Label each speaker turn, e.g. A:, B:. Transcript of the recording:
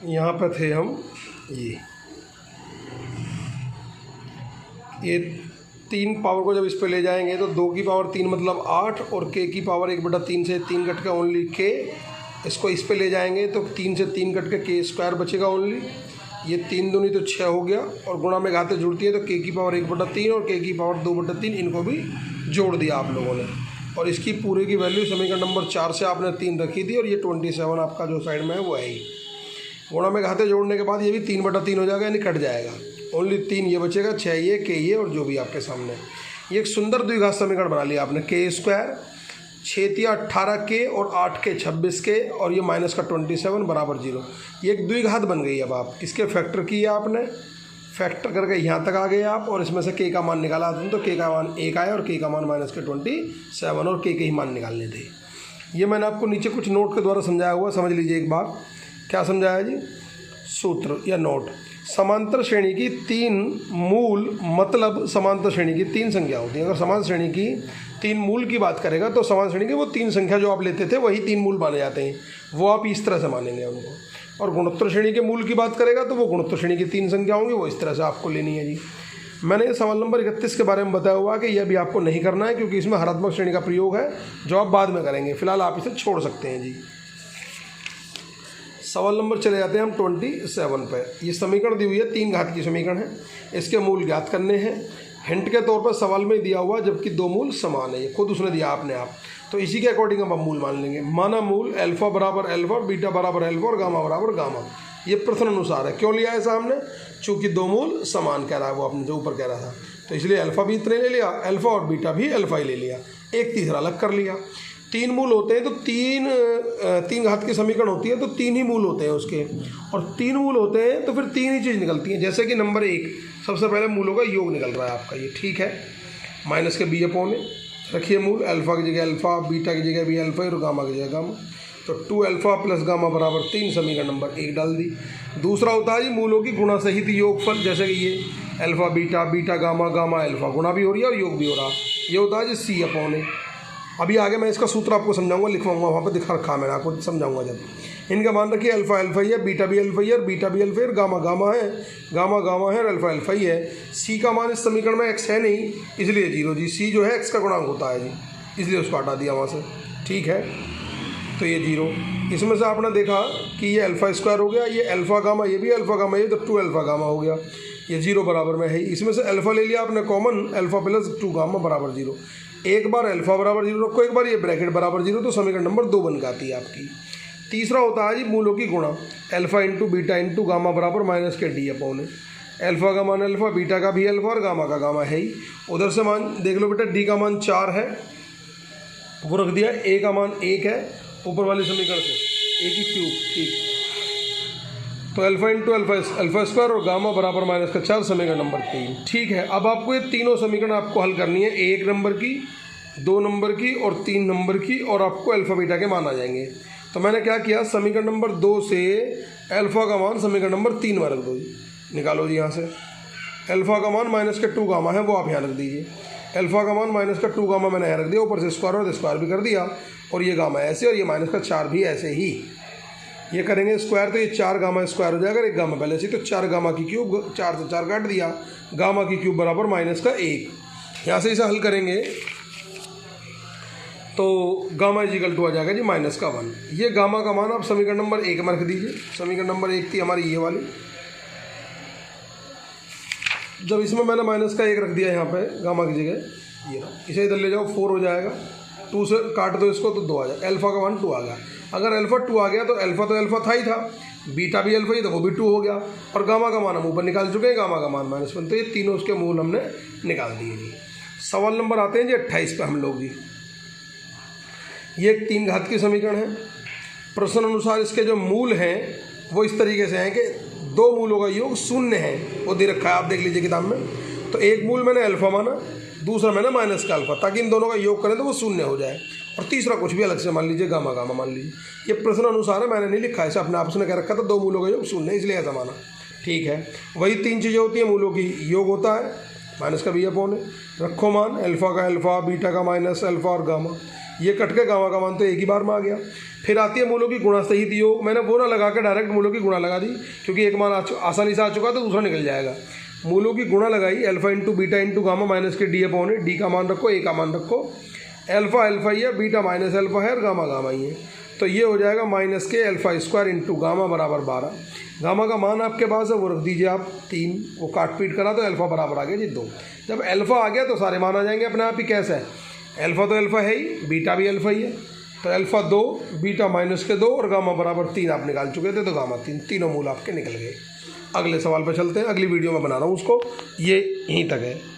A: यहाँ पे थे हम, ये 3 पावर को जब इस पे ले जाएंगे तो 2 की पावर 3 मतलब 8 और k की पावर 1/3 से 3 कट के ओनली k, इसको इस पे ले जाएंगे तो 3 से 3 कट के k स्क्वायर बचेगा ओनली। ये 3 दूनी तो 6 हो गया और गुणा में घातें जुड़ती है तो k की पावर 1/3 और k की पावर 2/3, इनको भी जोड़ दिया आप लोगों ने। और इसकी पूरे की वैल्यू समीकरण नंबर 4 से आपने 3 रखी थी और ये 27 आपका जो साइड में है वो है ही। गुणा में घाते जोड़ने के बाद ये भी 3/3 हो जाएगा, यानी कट जाएगा। ओनली 3 ये बचेगा, 6 ये k ये और जो भी आपके सामने। ये एक सुंदर द्विघात समीकरण बना लिया आपने। k स्क्वायर 6 18k और 8k 26k और ये माइनस का 27 बराबर 0। ये एक द्विघात बन गई। अब आप इसके फैक्टर किए आपने, फैक्टर करके यहाँ तक आ गए आप और इसमें से k का मान निकाला तो k का मान 1 आया और k का मान माइनस के 27 और k के ही मान निकालने थे। ये मैंने आपको नीचे कुछ नोट के द्वारा समझाया हुआ, समझ लीजिए एक बार। क्या समझाया जी? सूत्र या नोट। समांतर श्रेणी की 3 मूल, मतलब समांतर श्रेणी की 3 संख्या होती है। अगर समांतर श्रेणी की 3 मूल की बात करेगा तो समांतर श्रेणी की वो 3 संख्या जो आप लेते थे वही 3 मूल माने जाते हैं, वो आप इस तरह से मानेंगे उनको। और गुणोत्तर श्रेणी के मूल की बात करेगा तो वो गुणोत्तर श्रेणी की 3 संख्या होंगी, वो इस तरह से आपको लेनी है जी। मैंने सवाल नंबर 31 के बारे में बताया हुआ कि यह भी आपको नहीं करना है क्योंकि इसमें हरात्मक श्रेणी का प्रयोग है, जो आप बाद में करेंगे। फिलहाल आप इसे छोड़ सकते हैं जी। सवाल नंबर चले जाते हैं हम 27 पे। ये समीकरण दी हुई है, 3 घात की समीकरण है, इसके मूल ज्ञात करने हैं। हिंट के तौर पर सवाल में दिया हुआ जबकि 2 मूल समान है, ये खुद उसने दिया आपने आप, तो इसी के अकॉर्डिंग हम मूल मान लेंगे। माना मूल अल्फा बराबर अल्फा, बीटा बराबर अल्फा और गामा बराबर गामा। ये प्रश्न अनुसार है। क्यों लिया ऐसा हमने? चूँकि 2 मूल समान कह रहा है वो आपने जो ऊपर कह रहा था, तो इसलिए अल्फा भी इतने ले लिया, अल्फा और बीटा भी अल्फा ही ले लिया, एक तीसरा अलग कर लिया। 3 मूल होते हैं तो 3 घात की समीकरण होती है तो 3 ही मूल होते हैं उसके, और 3 मूल होते हैं तो फिर 3 ही चीज़ निकलती हैं। जैसे कि नंबर 1 सबसे पहले मूलों का योग निकल रहा है आपका, ये ठीक है। माइनस के b अपॉन रखिए मूल, अल्फा की जगह अल्फा, बीटा की जगह भी अल्फा और गामा की जगह गामा, तो 2 अल्फा प्लस गामा बराबर 3, समीकरण नंबर 1 डाल दी। दूसरा होता है जी मूलों की गुणा सहित योगफल, जैसे कि ये alpha beta, beta gamma, gamma alpha, गुणा भी हो रही है और योग भी हो रहा है, ये होता है जी c अपॉन ए। अभी आगे मैं इसका सूत्र आपको समझाऊंगा, लिखवाऊंगा, वहाँ पर दिखा रखा मैंने आपको समझाऊंगा जब। इनका मान रखिए अल्फा अल्फा ही है, बीटा भी अल्फा ही है और बीटा भी अल्फा है, गामा गामा है, गामा गामा है और अल्फा अल्फा ही है। सी का मान इस समीकरण में एक्स है नहीं, इसलिए 0 जी। सी जो है एक्स का गुणांक होता है जी, इसलिए उसको हटा दिया वहाँ से, ठीक है। तो ये 0, इसमें से आपने देखा कि ये अल्फा स्क्वायर हो गया, ये अल्फा गामा, ये भी अल्फा गामा, ये तो 2 अल्फा गामा हो गया, ये 0 बराबर में है। इसमें से अल्फा ले लिया आपने कॉमन, अल्फा प्लस 2 गामा बराबर 0। एक बार अल्फा बराबर 0 रखो, एक बार ये ब्रैकेट बराबर 0, तो समीकरण नंबर 2 बन जाती है आपकी। तीसरा होता है जी मूलों की गुणा, alpha into beta into gamma बराबर माइनस के डी अपॉन है। अल्फा का मान अल्फा, बीटा का भी अल्फा और गामा का गामा है ही। उधर से मान देख लो बेटा, डी का मान 4 है, वो रख दिया, ए का मान 1 है, ऊपर वाले समीकरण से 1 की क्यूब, ठीक। तो अल्फा इंटू अल्फा स्क्वायर और गामा बराबर माइनस का 4, समीकरण नंबर 3, ठीक है। अब आपको ये तीनों समीकरण आपको हल करनी है, 1 नंबर की, 2 नंबर की और 3 नंबर की, और आपको अल्फा बीटा के मान आ जाएंगे। तो मैंने क्या किया, समीकरण नंबर 2 से अल्फा का मान समीकरण नंबर 3 में रख दो जी, निकालो जी यहाँ से। अल्फा का मान माइनस के 2 गामा है, वो आप यहाँ रख दीजिए। अल्फा का मान माइनस का 2 गामा मैंने यहाँ रख दिया, ऊपर से स्क्वायर और स्क्वायर भी कर दिया, और ये गामा ऐसे और ये माइनस का 4 भी ऐसे ही। ये करेंगे स्क्वायर तो ये 4 गामा स्क्वायर हो जाएगा, एक गामा पहले से, तो 4 गामा की क्यूब, 4 से 4 काट दिया, गामा की क्यूब बराबर माइनस का 1। यहाँ से इसे हल करेंगे तो गामा इजिकल टू आ जाएगा जी माइनस का 1। ये गामा का मान आप समीकरण नंबर 1 में रख दीजिए। समीकरण नंबर 1 थी हमारी ये वाली, जब इसमें मैंने माइनस का 1 रख दिया यहाँ पे गामा की जगह, ये इसे इधर ले जाओ, 4 हो जाएगा, 2 से काट दो इसको तो 2 आ जाएगा, अल्फा का मान 2 आ गया। अगर अल्फा 2 आ गया तो अल्फा था ही था, बीटा भी अल्फा ही था, वो भी 2 हो गया, और गामा का मान हम ऊपर निकाल चुके हैं, गामा का मान -1, तो ये तीनों उसके मूल हमने निकाल दिए जी। सवाल नंबर आते हैं जी 28 पे हम लोग जी। ये एक 3 घात की समीकरण है। प्रश्न अनुसार इसके जो मूल हैं वो इस तरीके से हैं कि 2 मूलों का योग 0 है, वो दे रखा है, आप देख लीजिए किताब में। तो एक मूल मैंने अल्फा माना, दूसरा मैंने माइनस का अल्फा, ताकि इन दोनों का योग करें तो वो 0 हो जाए, और तीसरा कुछ भी अलग से मान लीजिए, गामा गामा मान लीजिए। ये प्रश्न अनुसार है, मैंने नहीं लिखा, ऐसे अपने आप से कह रखा था 2 मूलों का योग 0 है, इसलिए ऐसा माना, ठीक है। वही 3 चीज़ें होती हैं, मूलों की योग होता है, माइनस का b अपॉन है, रखो मान, अल्फा का अल्फा, बीटा का माइनस अल्फा और गामा। ये कट के गामा का मान तो एक ही बार में आ गया। फिर आती है मूलों की गुणा सहित योग। मैंने वो ना लगा के डायरेक्ट मूलों की गुणा लगा दी, क्योंकि एक मान आसानी से आ चुका तो दूसरा निकल जाएगा। मूलों की गुणा लगाई, alpha into beta into gamma minus के डी अपॉन ए। डी का मान रखो, ए का मान रखो। अल्फा अल्फा ही है, बीटा माइनस अल्फा है और गामा गामा ही है। तो ये हो जाएगा माइनस के अल्फा स्क्वायर इंटू गामा बराबर 12। गामा का मान आपके पास है, वो रख दीजिए आप 3। वो काट पीट करा तो अल्फा बराबर आ गया जी 2। जब अल्फा आ गया तो सारे मान आ जाएंगे अपने आप ही। कैसे है, अल्फा तो अल्फा है ही, बीटा भी अल्फा ही है, तो अल्फा 2, बीटा माइनस के 2 और गामा बराबर 3 आप निकाल चुके थे, तो गामा 3, तीनों मूल आपके निकल गए। अगले सवाल पर चलते हैं, अगली वीडियो में बना रहा हूँ उसको। ये यहीं तक है।